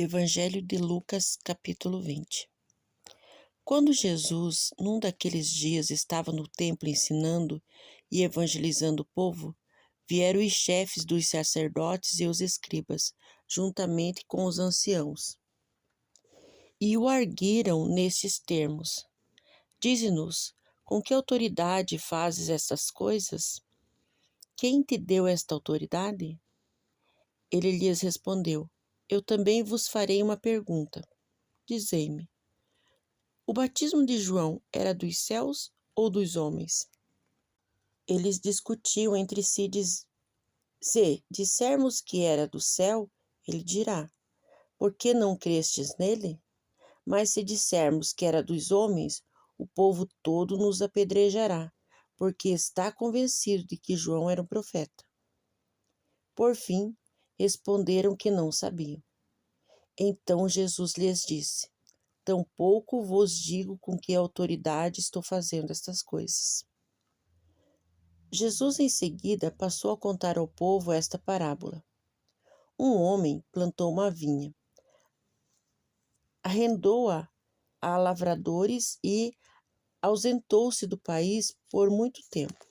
Evangelho de Lucas, capítulo 20. Quando Jesus, num daqueles dias, estava no templo ensinando e evangelizando o povo, vieram os chefes dos sacerdotes e os escribas, juntamente com os anciãos, e o arguiram nestes termos: Dize-nos, com que autoridade fazes estas coisas? Quem te deu esta autoridade? Ele lhes respondeu: Eu também vos farei uma pergunta. Dizei-me: o batismo de João era dos céus ou dos homens? Eles discutiam entre si, se dissermos que era do céu, ele dirá: por que não crestes nele? Mas se dissermos que era dos homens, o povo todo nos apedrejará, porque está convencido de que João era um profeta. Por fim, responderam que não sabiam. Então Jesus lhes disse: tampouco vos digo com que autoridade estou fazendo estas coisas. Jesus em seguida passou a contar ao povo esta parábola. Um homem plantou uma vinha, arrendou-a a lavradores e ausentou-se do país por muito tempo.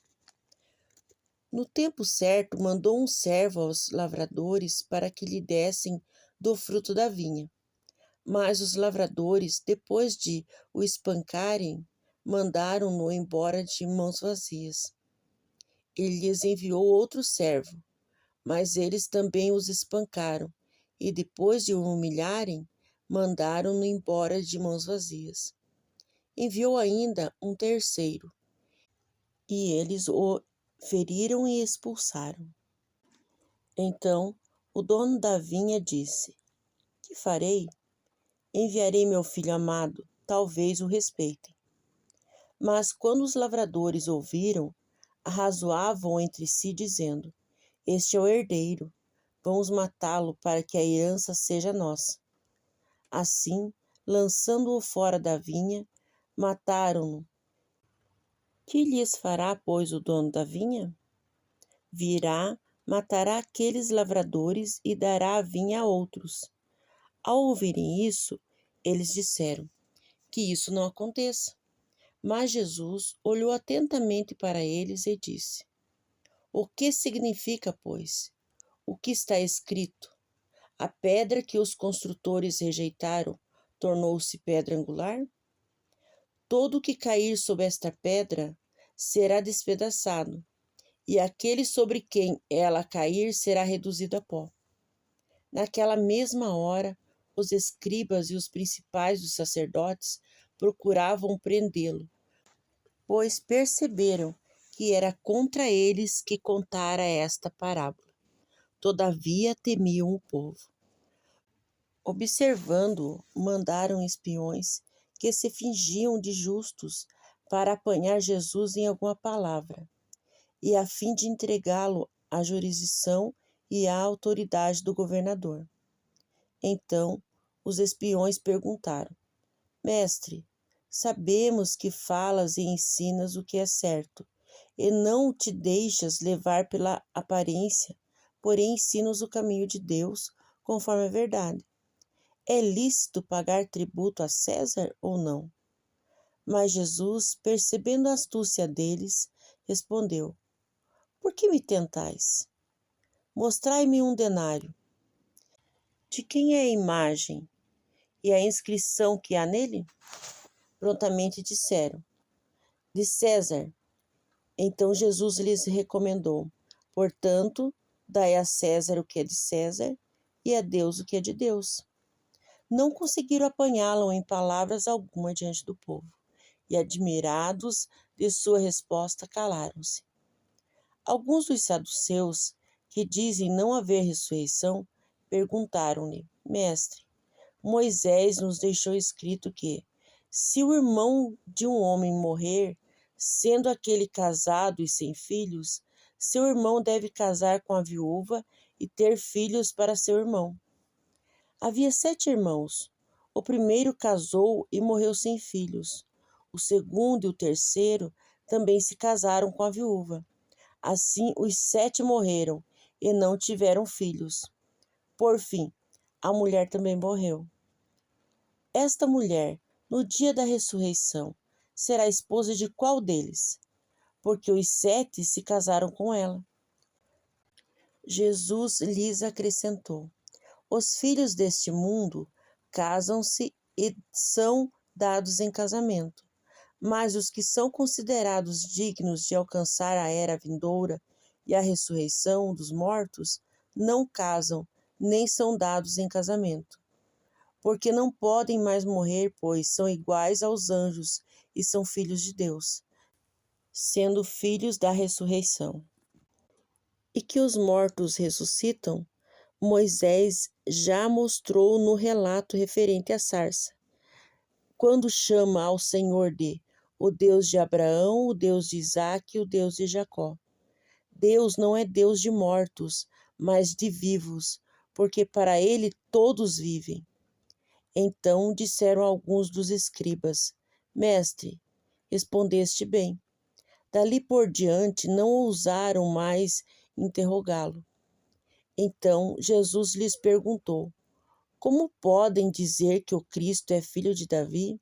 No tempo certo, mandou um servo aos lavradores para que lhe dessem do fruto da vinha. Mas os lavradores, depois de o espancarem, mandaram-no embora de mãos vazias. Ele lhes enviou outro servo, mas eles também os espancaram, e depois de o humilharem, mandaram-no embora de mãos vazias. Enviou ainda um terceiro, e eles o feriram e expulsaram. Então o dono da vinha disse: que farei? Enviarei meu filho amado, talvez o respeitem. Mas quando os lavradores ouviram, arrazoavam entre si, dizendo: este é o herdeiro, vamos matá-lo para que a herança seja nossa. Assim, lançando-o fora da vinha, mataram-no. Que lhes fará, pois, o dono da vinha? Virá, matará aqueles lavradores e dará a vinha a outros. Ao ouvirem isso, eles disseram: que isso não aconteça. Mas Jesus olhou atentamente para eles e disse: o que significa, pois, o que está escrito? A pedra que os construtores rejeitaram tornou-se pedra angular? Todo o que cair sobre esta pedra será despedaçado, e aquele sobre quem ela cair será reduzido a pó. Naquela mesma hora, os escribas e os principais dos sacerdotes procuravam prendê-lo, pois perceberam que era contra eles que contara esta parábola. Todavia temiam o povo. Observando-o, mandaram espiões que se fingiam de justos para apanhar Jesus em alguma palavra, e a fim de entregá-lo à jurisdição e à autoridade do governador. Então os espiões perguntaram: Mestre, sabemos que falas e ensinas o que é certo, e não te deixas levar pela aparência, porém ensinas o caminho de Deus conforme a verdade. É lícito pagar tributo a César ou não? Mas Jesus, percebendo a astúcia deles, respondeu: por que me tentais? Mostrai-me um denário. De quem é a imagem e a inscrição que há nele? Prontamente disseram: de César. Então Jesus lhes recomendou: portanto, dai a César o que é de César e a Deus o que é de Deus. Não conseguiram apanhá-lo em palavras alguma diante do povo, e admirados de sua resposta, calaram-se. Alguns dos saduceus, que dizem não haver ressurreição, perguntaram-lhe: Mestre, Moisés nos deixou escrito que, se o irmão de um homem morrer, sendo aquele casado e sem filhos, seu irmão deve casar com a viúva e ter filhos para seu irmão. Havia 7 irmãos. O primeiro casou e morreu sem filhos. O segundo e o terceiro também se casaram com a viúva. Assim, os 7 morreram e não tiveram filhos. Por fim, a mulher também morreu. Esta mulher, no dia da ressurreição, será esposa de qual deles? Porque os 7 se casaram com ela. Jesus lhes acrescentou: os filhos deste mundo casam-se e são dados em casamento, mas os que são considerados dignos de alcançar a era vindoura e a ressurreição dos mortos não casam, nem são dados em casamento, porque não podem mais morrer, pois são iguais aos anjos e são filhos de Deus, sendo filhos da ressurreição. E que os mortos ressuscitam, Moisés já mostrou no relato referente à sarça, quando chama ao Senhor de o Deus de Abraão, o Deus de Isaque e o Deus de Jacó. Deus não é Deus de mortos, mas de vivos, porque para ele todos vivem. Então disseram alguns dos escribas: Mestre, respondeste bem. Dali por diante não ousaram mais interrogá-lo. Então Jesus lhes perguntou: como podem dizer que o Cristo é filho de Davi?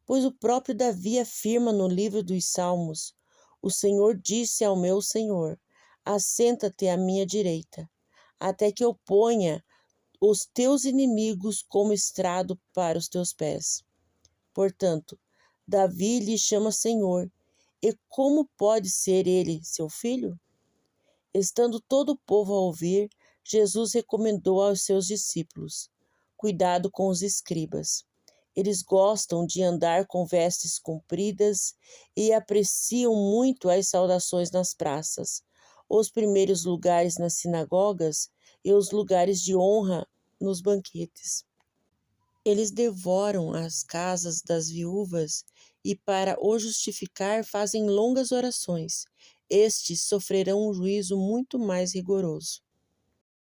Pois o próprio Davi afirma no livro dos Salmos: o Senhor disse ao meu Senhor: assenta-te à minha direita, até que eu ponha os teus inimigos como estrado para os teus pés. Portanto, Davi lhe chama Senhor, e como pode ser ele seu filho? Estando todo o povo a ouvir, Jesus recomendou aos seus discípulos: cuidado com os escribas. Eles gostam de andar com vestes compridas e apreciam muito as saudações nas praças, os primeiros lugares nas sinagogas e os lugares de honra nos banquetes. Eles devoram as casas das viúvas e, para o justificar, fazem longas orações. Estes sofrerão um juízo muito mais rigoroso.